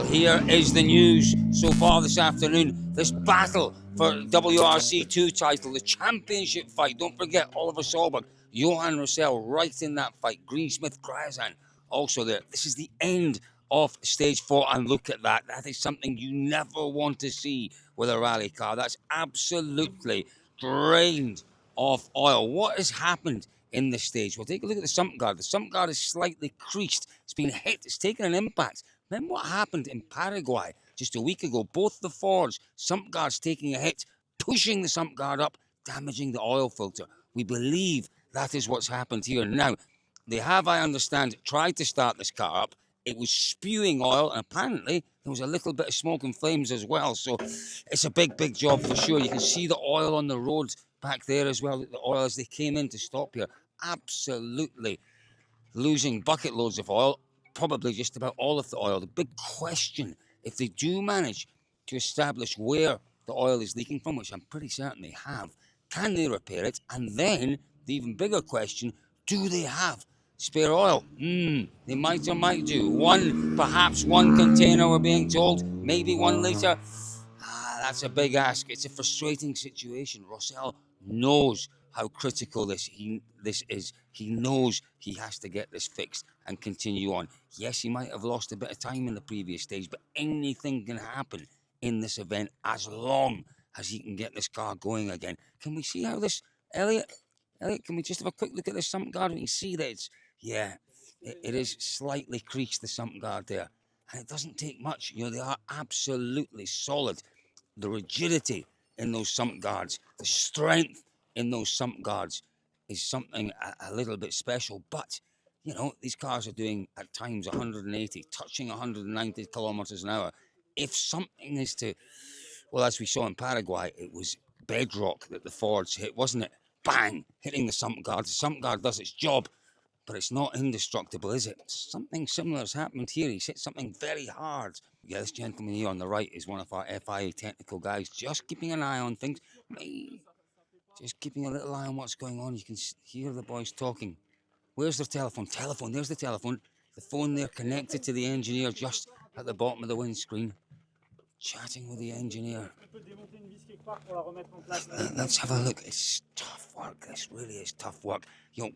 here is the news so far this afternoon. This battle for WRC 2 title, the championship fight. Don't forget Oliver Solberg, Yohan Rossel right in that fight. Greensmith Grazan also there. This is the end of stage 4, and look at that. That is something you never want to see with a rally car. That's absolutely drained of oil. What has happened in this stage? Well, take a look at the sump guard. The sump guard is slightly creased. It's been hit. It's taken an impact. Remember what happened in Paraguay just a week ago? Both the Fords, sump guards taking a hit, pushing the sump guard up, damaging the oil filter. We believe that is what's happened here. Now, they have, I understand, tried to start this car up. It was spewing oil, and apparently there was a little bit of smoke and flames as well. So it's a big, big job for sure. You can see the oil on the road back there as well, the oil as they came in to stop here. Absolutely losing bucket loads of oil, probably just about all of the oil. The big question, if they do manage to establish where the oil is leaking from, which I'm pretty certain they have, can they repair it? And then the even bigger question, do they have spare oil? They might or might do. Perhaps one container, we're being told, maybe 1 litre. That's a big ask. It's a frustrating situation. Rossel knows how critical this is. He knows he has to get this fixed and continue on. Yes, he might have lost a bit of time in the previous stage, but anything can happen in this event as long as he can get this car going again. Can we see how this, Elliot, can we just have a quick look at this sump guard? We can see that it's, it is slightly creased, the sump guard there. And it doesn't take much. You know, they are absolutely solid. The rigidity in those sump guards, the strength in those sump guards is something a little bit special. But, you know, these cars are doing at times 180, touching 190 kilometers an hour. If something is to, well, as we saw in Paraguay, it was bedrock that the Fords hit, wasn't it? Bang, hitting the sump guard. The sump guard does its job, but it's not indestructible, is it? Something similar has happened here. He's hit something very hard. Yeah, this gentleman here on the right is one of our FIA technical guys, just keeping an eye on things. Just keeping a little eye on what's going on. You can hear the boys talking. Where's their telephone? There's the telephone. The phone there connected to the engineer just at the bottom of the windscreen. Chatting with the engineer. Let's have a look. It's tough work. This really is tough work. You know,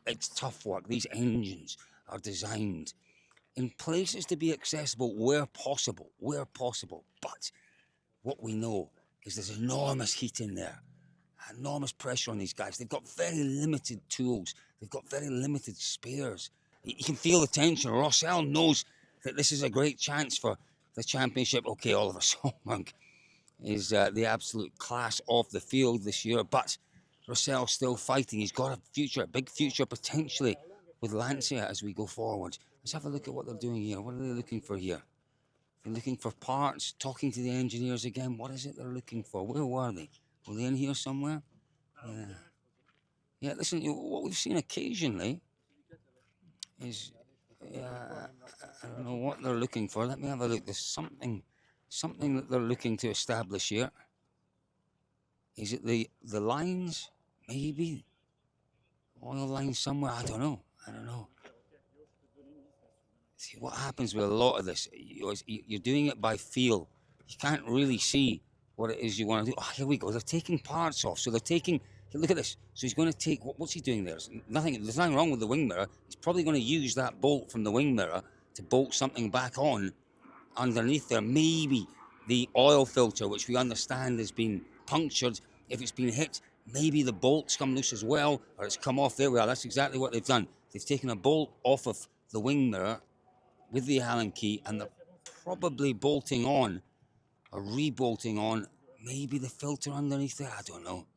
it's tough work. These engines are designed in places to be accessible where possible. But what we know is there's enormous heat in there, enormous pressure on these guys. They've got very limited tools. They've got very limited spares. You can feel the tension. Rossel knows that this is a great chance for the championship. Okay, Oliver Solberg is the absolute class of the field this year, but Rossel's still fighting. He's got a future, a big future potentially with Lancia as we go forward. Let's have a look at what they're doing here. What are they looking for here? They're looking for parts, talking to the engineers again. What is it they're looking for? Where were they? Were they in here somewhere? Yeah, listen, what we've seen occasionally is, I don't know what they're looking for. Let me have a look. There's something that they're looking to establish here. Is it the lines? Maybe? Oil lines somewhere? I don't know. See, what happens with a lot of this, you're doing it by feel. You can't really see what it is you want to do. Oh, here we go. They're taking parts off. So they're taking, look at this. So he's going to take, what's he doing there? There's nothing wrong with the wing mirror. He's probably going to use that bolt from the wing mirror to bolt something back on underneath there. Maybe the oil filter, which we understand has been punctured. If it's been hit, maybe the bolt's come loose as well, or it's come off. There we are. That's exactly what they've done. They've taken a bolt off of the wing mirror with the Allen key, and they're probably bolting on, or re-bolting on, maybe the filter underneath there. I don't know.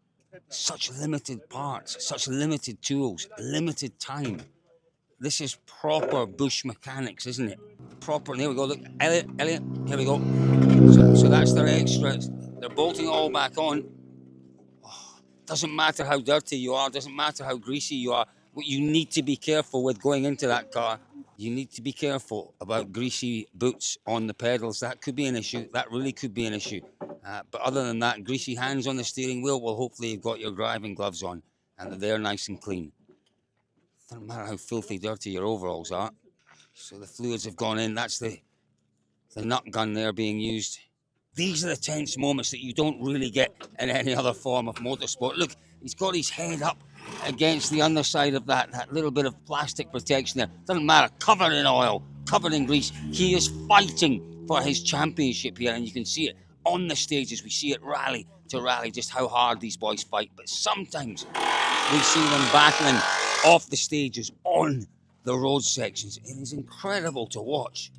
Such limited parts, such limited tools, limited time. This is proper bush mechanics, isn't it? Proper. There we go. Look, Elliot. Here we go. So that's their extras. They're bolting all back on. Doesn't matter how dirty you are. Doesn't matter how greasy you are. What you need to be careful with going into that car. You need to be careful about greasy boots on the pedals. That could be an issue. That really could be an issue. But other than that, greasy hands on the steering wheel, well, hopefully you've got your driving gloves on and that they're nice and clean. Doesn't matter how filthy dirty your overalls are. So the fluids have gone in. That's the the nut gun there being used. These are the tense moments that you don't really get in any other form of motorsport. Look, he's got his head up against the underside of that little bit of plastic protection there. Doesn't matter, covered in oil, covered in grease. He is fighting for his championship here, and you can see it on the stages. We see it rally to rally, just how hard these boys fight. But sometimes we see them battling off the stages on the road sections. It is incredible to watch.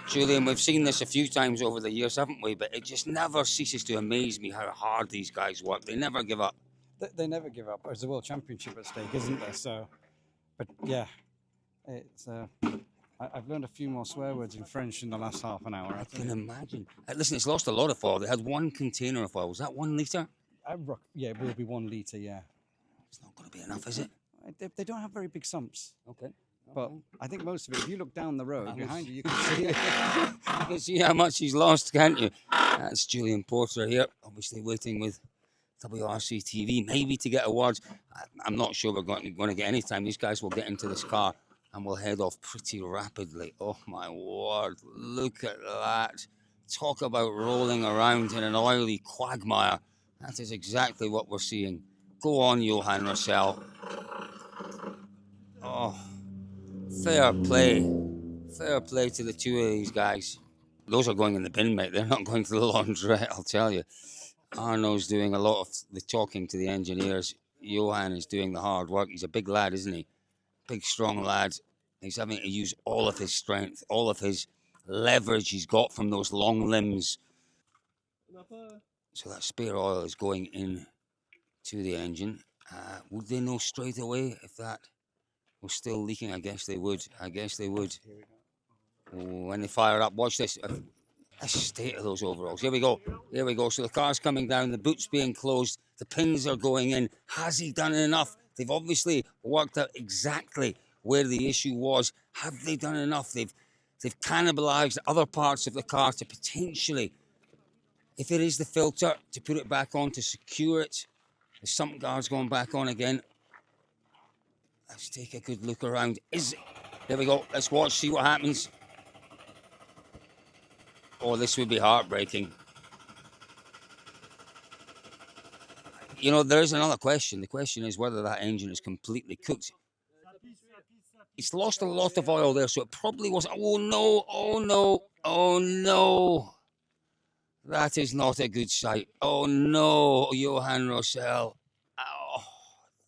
Julian, we've seen this a few times over the years, haven't we? But it just never ceases to amaze me how hard these guys work. They never give up. They never give up. There's a world championship at stake, isn't there? So, but yeah, it's. I've learned a few more swear words in French in the last half an hour. I can imagine. Listen, it's lost a lot of oil. They had 1 container of oil. Was that 1 litre? Yeah, it will be 1 litre, yeah. It's not going to be enough, is it? They don't have very big sumps. Okay. But I think most of it, if you look down the road behind you, you can see it. You can see how much he's lost, can't you? That's Julian Porter here, obviously waiting with WRC TV, maybe to get awards. I'm not sure we're going to get any time. These guys will get into this car and we'll head off pretty rapidly. Oh my word, look at that. Talk about rolling around in an oily quagmire. That is exactly what we're seeing. Go on, Yohan Rossel. Oh, fair play. Fair play to the two of these guys. Those are going in the bin, mate. They're not going to the laundrette, I'll tell you. Arno's doing a lot of the talking to the engineers. Yohan is doing the hard work. He's a big lad, isn't he? Big, strong lad. He's having to use all of his strength, all of his leverage he's got from those long limbs. So that spare oil is going in to the engine. Would they know straight away if that was still leaking? I guess they would. When they fire up, watch this. The state of those overalls. Here we go. So the car's coming down, the boot's being closed, the pins are going in. Has he done enough? They've obviously worked out exactly where the issue was. Have they done enough? They've cannibalized other parts of the car to potentially, if it is the filter, to put it back on to secure it. The sump guard's going back on again. Let's take a good look around. There we go. Let's watch, see what happens. Oh, this would be heartbreaking. You know, there is another question. The question is whether that engine is completely cooked. It's lost a lot of oil there, so it probably wasn't. Oh, no. Oh, no. Oh, no. That is not a good sight. Oh, no, Yohan Rossel. Oh,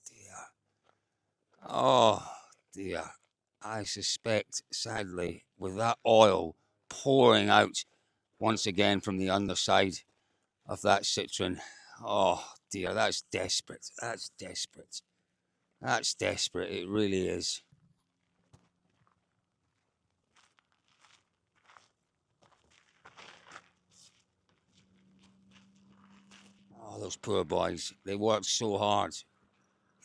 dear. Oh, dear. I suspect, sadly, with that oil pouring out once again from the underside of that Citroen. Oh, dear, that's desperate. That's desperate. That's desperate. It really is. Oh, those poor boys. They worked so hard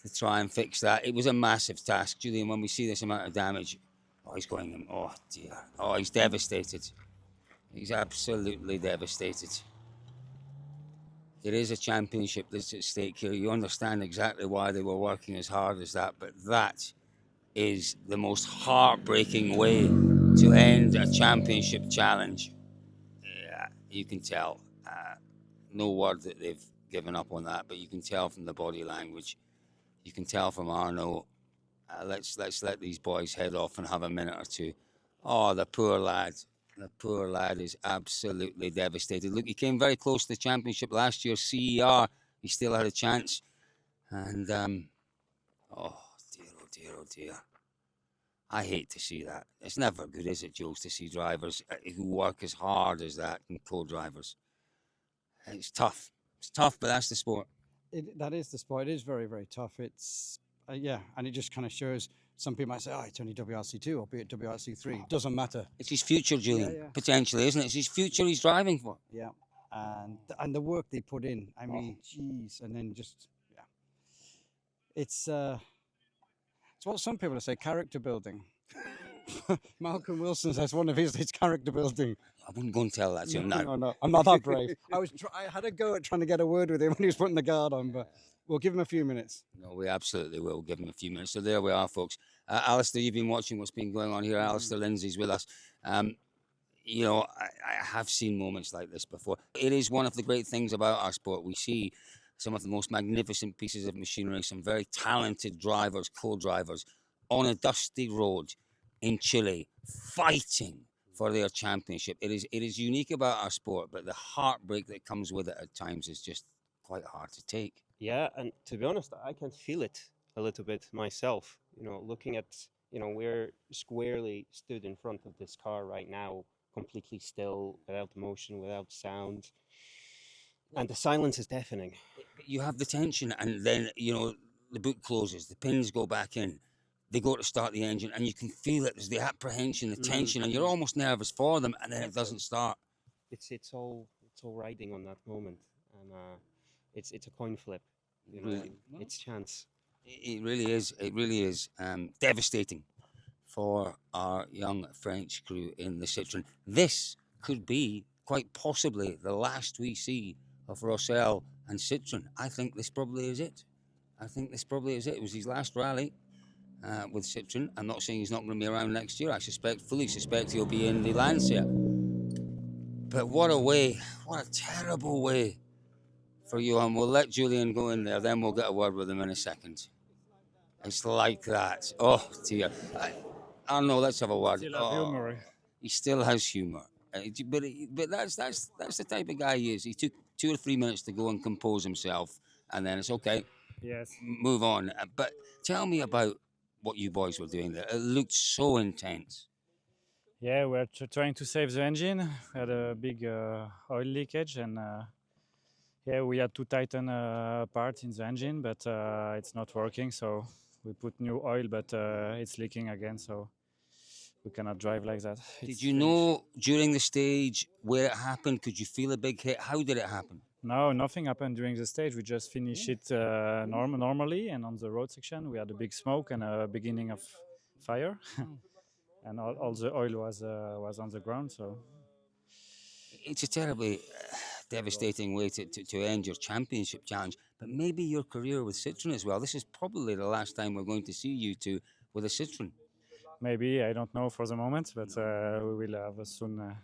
to try and fix that. It was a massive task, Julian, when we see this amount of damage. Oh, he's going in. Oh, dear. Oh, he's devastated. He's absolutely devastated. There is a championship that's at stake here. You understand exactly why they were working as hard as that, but that is the most heartbreaking way to end a championship challenge. Yeah, you can tell. No word that they've given up on that, but you can tell from the body language. You can tell from Arno. Let's let these boys head off and have a minute or two. Oh, the poor lad. The poor lad is absolutely devastated. Look, he came very close to the championship last year, CER. He still had a chance. And, oh, dear. I hate to see that. It's never good, is it, Jules, to see drivers who work as hard as that and co-drivers. It's tough. It's tough, but that's the sport. That is the sport. It is very, very tough. It's, yeah, and it just kind of shows. Some people might say, oh, it's only WRC2 or be it WRC3. Oh. Doesn't matter. It's his future, Julian, potentially, isn't it? It's his future he's driving for. Yeah, and the work they put in. I mean, geez, and then just, yeah. It's what some people say, character building. Malcolm Wilson says one of his is character building. I wouldn't go and tell that to him now. No, I'm not that brave. I had a go at trying to get a word with him when he was putting the guard on, but we'll give him a few minutes. No, we absolutely will give him a few minutes. So there we are, folks. Alistair, you've been watching what's been going on here. Alistair Lindsay's with us. you know, I have seen moments like this before. It is one of the great things about our sport. We see some of the most magnificent pieces of machinery, some very talented drivers, co-drivers, on a dusty road in Chile, fighting for their championship. It is unique about our sport, but the heartbreak that comes with it at times is just quite hard to take. Yeah, and to be honest, I can feel it a little bit myself. Looking at, we're squarely stood in front of this car right now, completely still, without motion, without sound. And the silence is deafening. You have the tension, and then the boot closes, the pins go back in, they go to start the engine, and you can feel it. There's the apprehension, the tension, and you're almost nervous for them, and then it doesn't start. It's all riding on that moment, and it's a coin flip. Really? It's chance. It really is. It really is devastating for our young French crew in the Citroen. This could be quite possibly the last we see of Rossel and Citroen. I think this probably is it. It was his last rally with Citroen. I'm not saying he's not going to be around next year. I fully suspect he'll be in the Lancia. But what a terrible way for Yohan. We'll let Julian go in there, then we'll get a word with him in a second. It's like that. Oh, dear. I don't know, let's have a word. He still has humour. But that's the type of guy he is. He took 2 or 3 minutes to go and compose himself, and then it's okay. Yes. Move on. But tell me about what you boys were doing there. It looked so intense. Yeah, we're trying to save the engine. We had a big oil leakage, and we had to tighten a part in the engine, but it's not working. So we put new oil, but it's leaking again. So we cannot drive like that. Did you know during the stage where it happened? Could you feel a big hit? How did it happen? No, nothing happened during the stage. We just finished it normally, and on the road section we had a big smoke and a beginning of fire, and all the oil was on the ground. So it's a terribly devastating way to end your championship challenge, but maybe your career with Citroen as well. This is probably the last time we're going to see you two with a Citroen. Maybe, I don't know for the moment, but we will have soon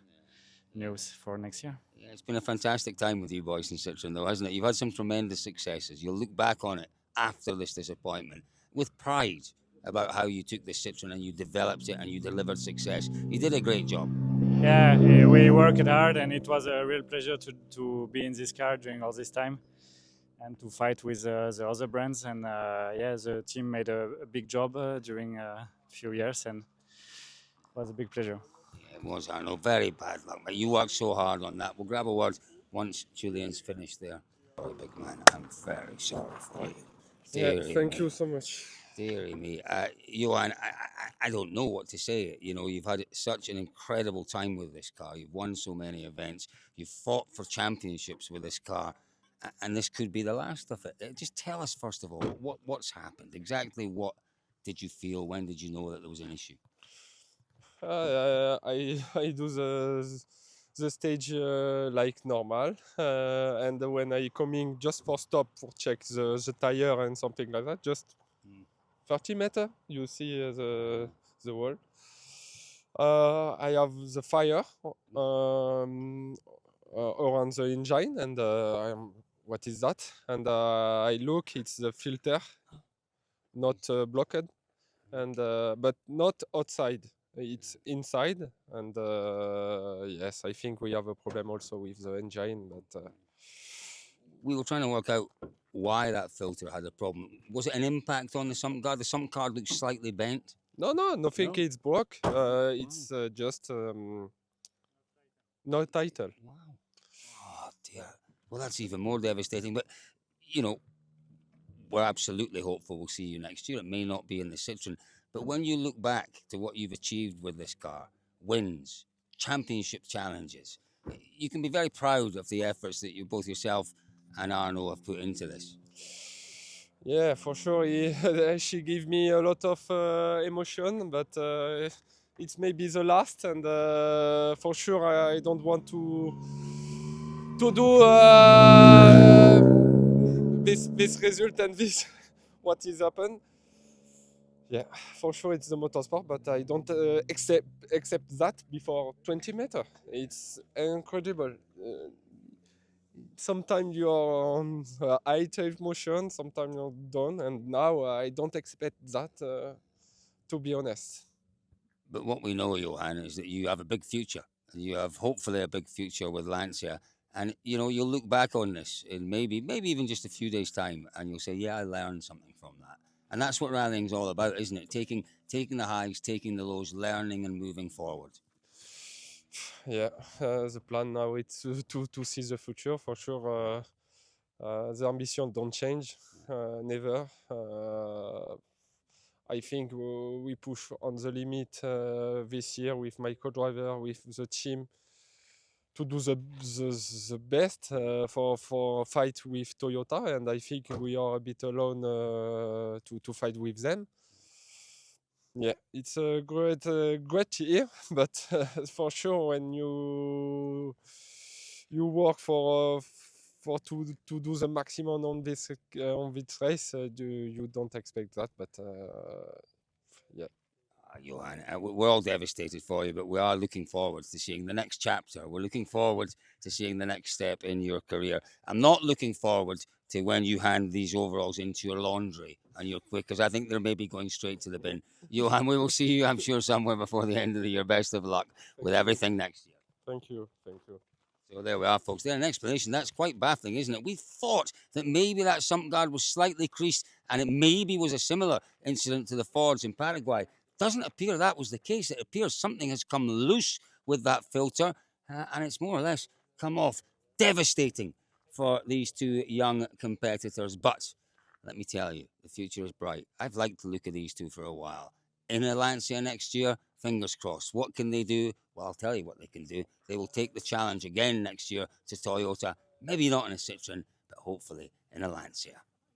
news for next year. Yeah, it's been a fantastic time with you boys in Citroen, though, hasn't it? You've had some tremendous successes. You'll look back on it after this disappointment with pride about how you took this Citroen and you developed it and you delivered success. You did a great job. Yeah, we worked hard, and it was a real pleasure to be in this car during all this time and to fight with the other brands. And the team made a big job during a few years, and it was a big pleasure. Yeah, it was, Arno. Very bad luck, but you worked so hard on that. We'll grab a word once Julian's finished there. Sorry, big man. I'm very sorry for you. Thank you so much. Deary me. Yohan, I don't know what to say. You've had such an incredible time with this car. You've won so many events. You've fought for championships with this car. And this could be the last of it. Just tell us, first of all, what's happened? Exactly what did you feel? When did you know that there was an issue? I do the stage like normal, and when I coming just for stop for check the tire and something like that, just 30 meters, you see the wall. I have the fire around the engine, and what is that? And I look, it's the filter, not blocked, and but not outside. It's inside, and yes, I think we have a problem also with the engine. But we were trying to work out why that filter had a problem. Was it an impact on the sump guard? The sump guard looks slightly bent. No, nothing. No? It's broke. It's just no title. Wow. Oh dear. Well, that's even more devastating. But we're absolutely hopeful we'll see you next year. It may not be in the Citroen. But when you look back to what you've achieved with this car, wins, championship challenges, you can be very proud of the efforts that you both yourself and Arno have put into this. Yeah, for sure. She gave me a lot of emotion, but it's maybe the last, and for sure I don't want to do this result and this what is happened. Yeah, for sure it's the motorsport, but I don't accept that before 20 meters. It's incredible. Sometimes you're on high tail motion, sometimes you're down, and now I don't expect that, to be honest. But what we know, Johan, is that you have a big future. You have hopefully a big future with Lancia. And you know, you'll look back on this in maybe even just a few days' time, and you'll say, "Yeah, I learned something from that." And that's what rallying's all about, isn't it? Taking the highs, taking the lows, learning and moving forward. Yeah, the plan now is to see the future for sure. The ambition don't change, never. I think we push on the limit this year with my co-driver, with the team, to do the best for fight with Toyota, and I think we are a bit alone to fight with them. Yeah, it's a great year, but for sure when you work for to do the maximum on this race, you don't expect that, but yeah. Johan, we're all devastated for you, but we are looking forward to seeing the next chapter. We're looking forward to seeing the next step in your career. I'm not looking forward to when you hand these overalls into your laundry and you're quick, because I think they're maybe going straight to the bin. Johan, we will see you, I'm sure, somewhere before the end of the year. Best of luck with everything next year. Thank you, thank you. So there we are, folks. There's an explanation. That's quite baffling, isn't it? We thought that maybe that sump guard was slightly creased and it maybe was a similar incident to the Fords in Paraguay. Doesn't appear that was the case. It appears something has come loose with that filter and it's more or less come off. Devastating for these two young competitors. But let me tell you, the future is bright. I've liked the look of these two for a while. In a Lancia next year, fingers crossed. What can they do? Well, I'll tell you what they can do. They will take the challenge again next year to Toyota. Maybe not in a Citroen, but hopefully in a Lancia.